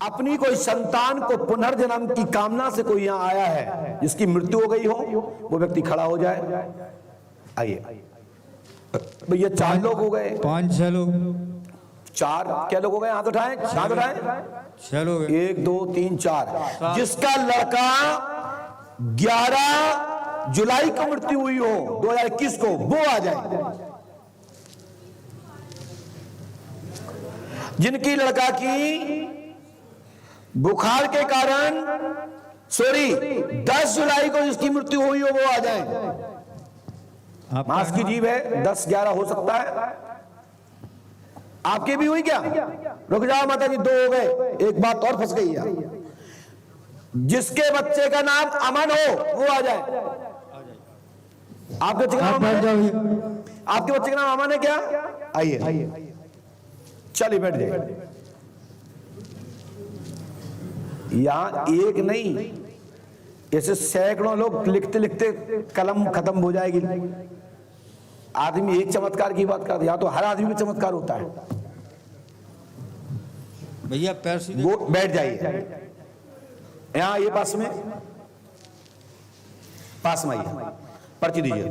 अपनी कोई संतान को पुनर्जन्म की कामना से कोई यहाँ आया है, जिसकी मृत्यु हो गई हो, वो व्यक्ति खड़ा हो जाए। आइए भैया, 4 लोग हो गए, 5-6 लोग, 4 क्या लोग हो गए? हाथ उठाएं, हाथ उठाएं। 6 लोग, 1 2 3 4। जिसका लड़का 11 जुलाई को मृत्यु हुई हो 2021 को, वो आ जाए। जिनकी लड़का की बुखार के कारण 10 जुलाई को जिसकी मृत्यु हुई हो, वो आ जाए। मास की जीव है, 10-11 हो सकता है। आपके भी हुई क्या? रुक जाओ माता जी, 2 हो गए, एक बात और फंस गई है। जिसके बच्चे का नाम अमन हो, वो आ जाए। आपके बच्चे का नाम आपके बच्चे का नाम अमन है क्या? आइए, चलिए बैठ जाइए। यहां एक नहीं, ऐसे सैकड़ों लोग लिखते लिखते कलम खत्म हो जाएगी। आदमी एक चमत्कार की बात करता है, या तो हर आदमी में चमत्कार होता है। भैया पैर सीधे, वो बैठ जाइए। यहां ये पास में आइए, पर्ची दीजिए।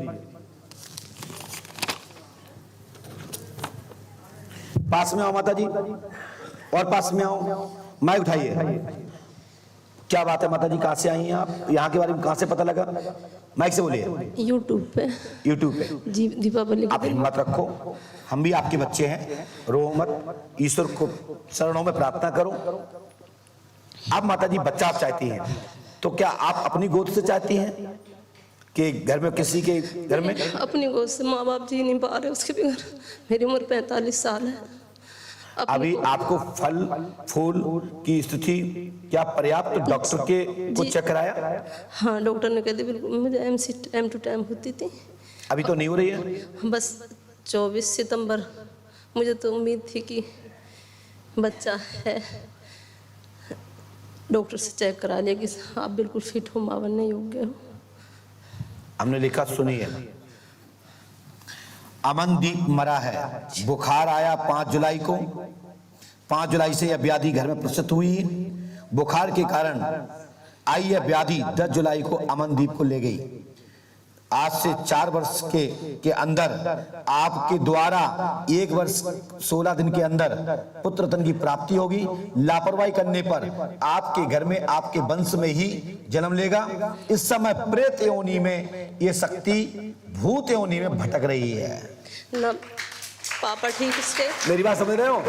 पास में आओ माता जी, और पास में आओ। माइक उठाइए। क्या बात है माता जी, कहां से आई हैं आप? यहाँ के बारे में कहां से पता लगा? माइक से बोलिए। यूट्यूब पे जी, दीपावली। आप हिम्मत रखो, हम भी आपके बच्चे हैं, रो मत, ईश्वर को शरणों में प्रार्थना करो। अब माता जी, बच्चा आप चाहती हैं, तो क्या आप अपनी गोद से चाहती हैं कि घर में किसी के घर में? अपनी गोद से, माँ बाप जी नहीं पा रहे उसके बगैर। मेरी उम्र 45 साल है। अभी आपको फल फूल की स्थिति क्या पर्याप्त डॉक्टर के को चेक कराया? हाँ, डॉक्टर ने कह दिया बिल्कुल। मुझे एमसी टाइम टू टाइम होती थी, अभी तो नहीं हो रही है। बस 24 सितंबर मुझे तो उम्मीद थी कि बच्चा है। डॉक्टर से चेक करा लिया कि आप बिल्कुल फिट हो, मां बनने योग्य हो। हमने लिखा, सुनिए, अमनदीप मरा है, बुखार आया 5 जुलाई को। 5 जुलाई से यह व्याधि घर में प्रस्तुत हुई। बुखार के कारण आई यह व्याधि 10 जुलाई को अमनदीप को ले गई। आज से 4 वर्ष के अंदर आपके द्वारा 1 वर्ष 16 दिन के अंदर पुत्र रत्न की प्राप्ति होगी। लापरवाही करने पर आपके घर में, आपके वंश में ही जन्म लेगा। इस समय प्रेत योनि में ये शक्ति भूत योनि में भटक रही है ना। पापा ठीक इसके? मेरी बात समझ रहे हो?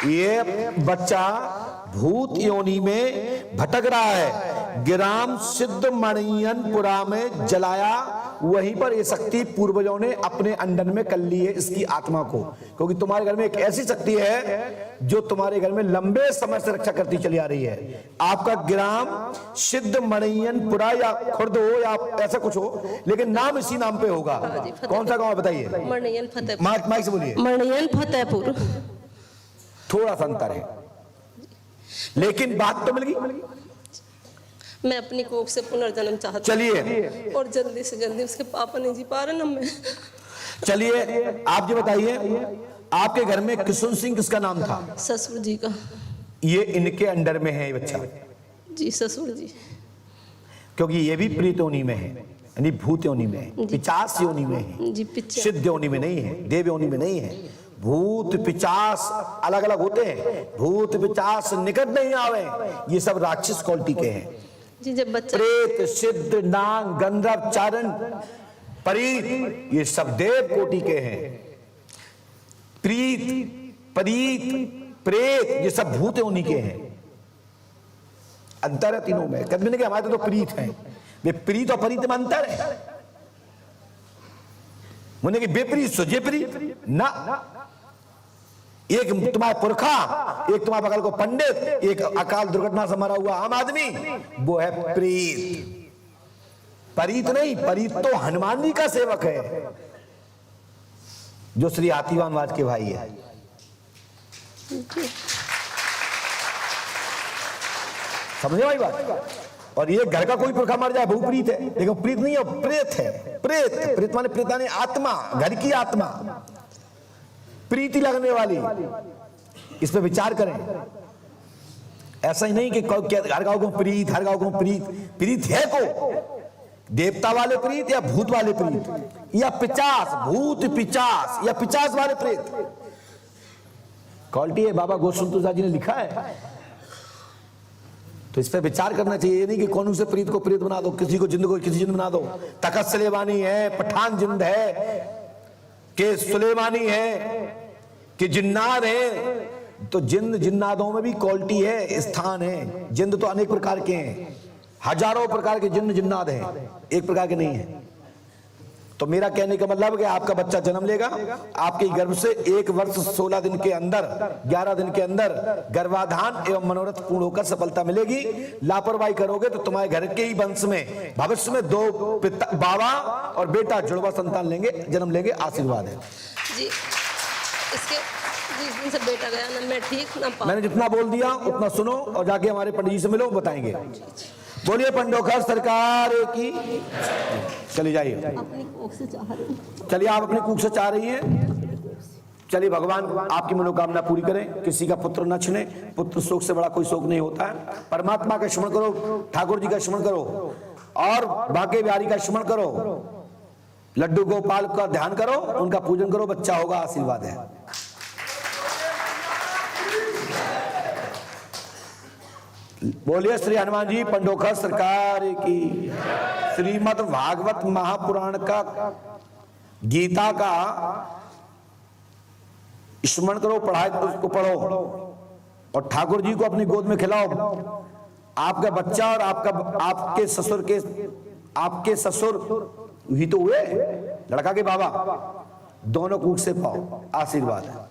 ये बच्चा भूत योनि में भटक रहा है। ग्राम सिद्ध मणियनपुरा में जलाया, वहीं पर ये शक्ति पूर्वजों ने अपने अंडन में कर ली है इसकी आत्मा को। क्योंकि तुम्हारे घर में एक ऐसी शक्ति है जो तुम्हारे घर में लंबे समय से रक्षा करती चली आ रही है। आपका ग्राम सिद्ध मणियनपुरा या खुर्द हो या ऐसा कुछ हो, लेकिन नाम इसी नाम पे होगा। कौन सा गाँव है बताइए? मणियन फतेहपुर। माइक से बोलिए। मणियन फतेहपुर। थोड़ा सा अंतर है, लेकिन बात तो मिल गई। मैं अपनी कोख से पुनर्जन्म चाहती हूँ। चलिए, और जल्दी से जल्दी, उसके पापा नहीं जी पा रहे ना। मैं चलिए आप ये बताइए, आपके घर में किशुन सिंह किसका नाम था? ससुर जी का। ये इनके अंडर में है ये बच्चा? जी, ससुर जी। क्योंकि ये भी प्रेत योनि में है, यानी भूत योनि में है, पिचास योनि में है जी। पिच्चा सिद्ध योनि में नहीं है, देव योनि में नहीं है। भूत पिचास अलग अलग होते हैं। भूत पिचास निकट नहीं आवे, ये सब राक्षस क्वालिटी के हैं जी। जब बच्चा प्रेत, सिद्ध, नाग, गंधर्व, चारण, परीत, ये सब देव कोटि के हैं। प्रीत, परीत, प्रेत, ये सब भूत योनि के हैं। अंतर है तीनों में। कदम ने कि हमारे तो प्रीत हैं, वे प्रीत और परीत में अंतर है। मुझे कि बेप्रीत सो जे प्रीत ना। एक तुम्हारे पुरखा, एक तुम्हारे बगल को पंडित, एक अकाल दुर्घटना से मरा हुआ आम आदमी, वो है प्रीत। परीत नहीं, परीत तो हनुमान जी का सेवक है, जो श्री हाथीवान के भाई है। समझे भाई बात? और ये घर का कोई पुरखा मर जाए, भूप्रीत है, लेकिन प्रीत नहीं है, प्रेत है। प्रेत, प्रेत माने प्रेत माने आत्मा, घर की आत्मा, प्रीति लगने वाली। इस पे विचार करें। ऐसा ही नहीं कि हर गांव को प्रीत, हर गांव को प्रीत। प्रीत है को देवता वाले प्रीत या भूत वाले प्रीत या पिचास, भूत पिचास या पिचास वाले प्रीत। क्वालिटी है, बाबा गोस्वामी जी ने लिखा है, तो इस पर विचार करना चाहिए। ये नहीं कि कौन से प्रीत को प्रीत बना दो, किसी को जिंद को किसी जिंद बना दो। तखत सुलेमानी है, पठान जिंद है, के सुलेमानी है, कि जिन्नाद है। तो जिंद जिन्नादों में भी क्वालिटी है, स्थान है। जिंद तो अनेक प्रकार के हैं, हजारों प्रकार के जिन्न जिन्नाद हैं, एक प्रकार के नहीं है। तो मेरा कहने का मतलब है कि आपका बच्चा जन्म लेगा, आपके गर्भ से 1 वर्ष 16 दिन के अंदर, 11 दिन के अंदर गर्भाधान एवं मनोरथ पूर्ण होकर सफलता मिलेगी। लापरवाही करोगे तो तुम्हारे घर के ही वंश में भविष्य में 2 बाबा और बेटा जुड़वा संतान लेंगे, जन्म लेंगे। आशीर्वाद है जी। इसके जिस दिन से बेटा गया ना मैं ठीक ना पा। मैंने जितना बोल दिया उतना सुनो और जाके हमारे पंडित जी से मिलो, बताएंगे। बोलिए पंडोखर सरकार की। चलिए जाइए, अपनी कोख से चाह रही हूँ। चलिए आप अपनी कूख से चाह रही हैं, चलिए भगवान आपकी मनोकामना पूरी करें। किसी का पुत्र न छिने, पुत्र शोक से बड़ा कोई शोक नहीं होता है। परमात्मा का स्मरण करो, ठाकुर जी का स्मरण करो और बाके बिहारी का स्मरण करो, लड्डू गोपाल का ध्यान करो, उनका पूजन करो, बच्चा होगा। आशीर्वाद है। बोलिए श्री हनुमान जी पंडोखर सरकार की। श्रीमद् भागवत महापुराण का, गीता का स्मरण करो, पढ़ाई उसको पढ़ो और ठाकुर जी को अपनी गोद में खिलाओ। आपका बच्चा और आपके ससुर ही तो हुए, लड़का के बाबा, दोनों कूख से पाओ। आशीर्वाद है,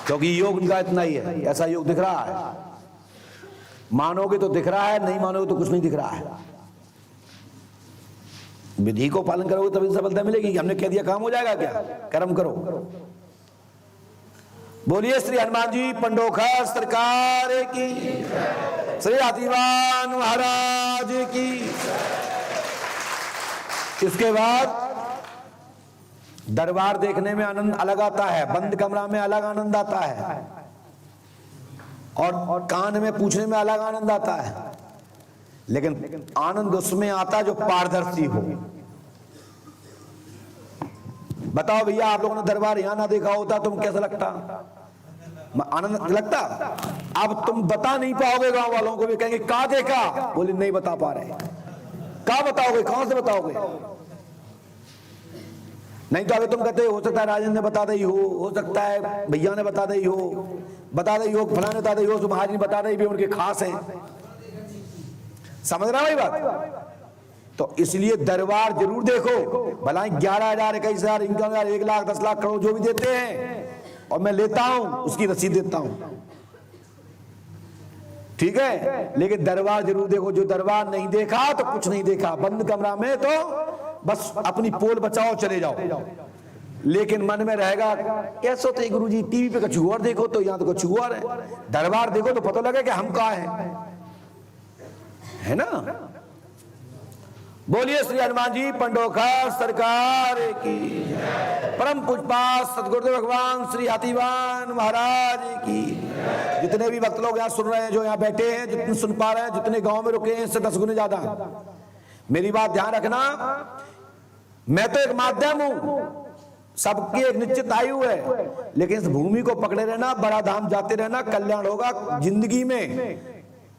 क्योंकि योग उनका इतना ही है। ऐसा योग दिख रहा है, मानोगे तो दिख रहा है, नहीं मानोगे तो कुछ नहीं दिख रहा है। विधि को पालन करोगे तभी सफलता मिलेगी। हमने कह दिया काम हो जाएगा क्या? कर्म करो। बोलिए श्री हनुमान जी पंडोखर सरकार की, श्री हाथीवान महाराज की। इसके बाद दरबार देखने में आनंद अलग आता है, बंद कमरा में अलग आनंद आता है और कान में पूछने में अलग आनंद आता है। लेकिन आनंद उसमें आता जो पारदर्शी हो। बताओ भैया, आप लोगों ने दरबार यहां ना देखा होता तुम कैसा लगता? आनंद लगता? अब तुम बता नहीं पाओगे, गांव वालों को भी कहेंगे कहां देखा, बोले नहीं बता पा रहे। कहां बताओगे, कहां से बताओगे? नहीं तो अगर तुम कहते हो सकता है राजन ने बता दी हो सकता है भैया ने बता दी हो, फलाने बता दी हो, तुम्हारी बता दी भी उनके खास हैं। समझ रहा भाई बात? तो इसलिए दरबार जरूर देखो। भला 11,000, 21,000, 51,000, 1 लाख, 10 लाख, करोड़ जो भी देते हैं और मैं लेता हूं, उसकी रसीद देता हूं, ठीक है। लेकिन दरबार जरूर देखो। जो दरबार नहीं देखा तो कुछ नहीं देखा। बंद कमरा में तो बस अपनी पोल बचाओ, चले जाओ। लेकिन मन में रहेगा कैसे तो गुरुजी टीवी पे कछु और देखो तो यहाँ तो कछु और है, दरबार देखो तो पता लगे कि हम कहाँ हैं, है ना। बोलिए श्री हनुमान जी पंडोखर सरकार की। परम पूज्य सदगुरुदेव भगवान श्री हाथीवान महाराज की। जितने भी भक्त लोग यहाँ सुन रहे हैं, जो यहाँ बैठे हैं, जितने सुन पा रहे हैं, जितने गांव में रुके हैं, इससे 10 गुने ज्यादा। मेरी बात ध्यान रखना, मैं तो एक माध्यम हूं, सबकी एक निश्चित आयु है, लेकिन इस भूमि को पकड़े रहना, बड़ा धाम जाते रहना, कल्याण होगा। जिंदगी में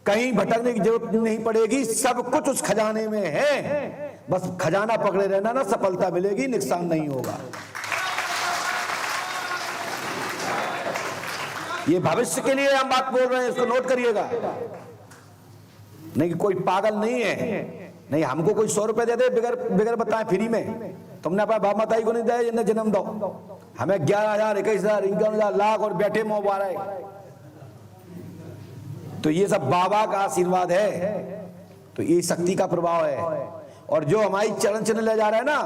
कहीं भटकने की जरूरत नहीं पड़ेगी, सब कुछ उस खजाने में है। बस खजाना पकड़े रहना ना, सफलता मिलेगी, नुकसान नहीं होगा। ये भविष्य के लिए हम बात बोल रहे हैं, इसको नोट करिएगा। नहीं, कोई पागल नहीं है, नहीं हमको कोई 100 रुपए दे दे बिगर बताए फ्री में, तुमने अपना बाप माताई को नहीं दिया, जिन्हें जन्म दो। हमें 11,000, 21,000, 51,000, लाख और बैठे मुबारक। तो ये सब बाबा का आशीर्वाद है, तो ये शक्ति का प्रभाव है। और जो हमारी चरण चिन्ह ले जा रहे हैं ना,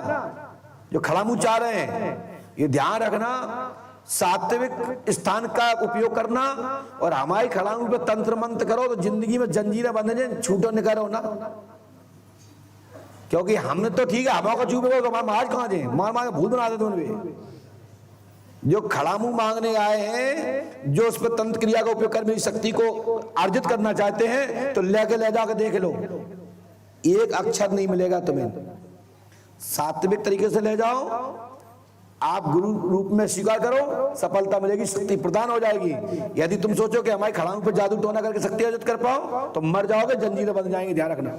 जो खड़ामू चाह रहे हैं, ये ध्यान रखना, सात्विक स्थान का उपयोग करना और हमारी खड़ामू पे तंत्र मंत्र करो तो जिंदगी में जंजीरें बंधे जाए, छूटो निकालो ना। क्योंकि हमने तो ठीक है, हमारा का चूबे तो महाराज कहां जाए, मार मार भूल बना देते उन्हें। जो खड़ा मुंह मांगने आए हैं, जो उस पर तंत्र क्रिया का उपयोग कर मेरी शक्ति को अर्जित करना चाहते हैं, तो लेके ले जाकर देख लो, एक अक्षर नहीं मिलेगा तुम्हें। सात्विक तरीके से ले जाओ, आप गुरु रूप में स्वीकार करो, सफलता मिलेगी, शक्ति प्रदान हो जाएगी। यदि तुम सोचो कि हमारे खड़ाऊ पर जादू टोना करके शक्ति अर्जित कर पाओ, तो मर जाओगे, जंजीरें बंध जाएंगी, ध्यान रखना।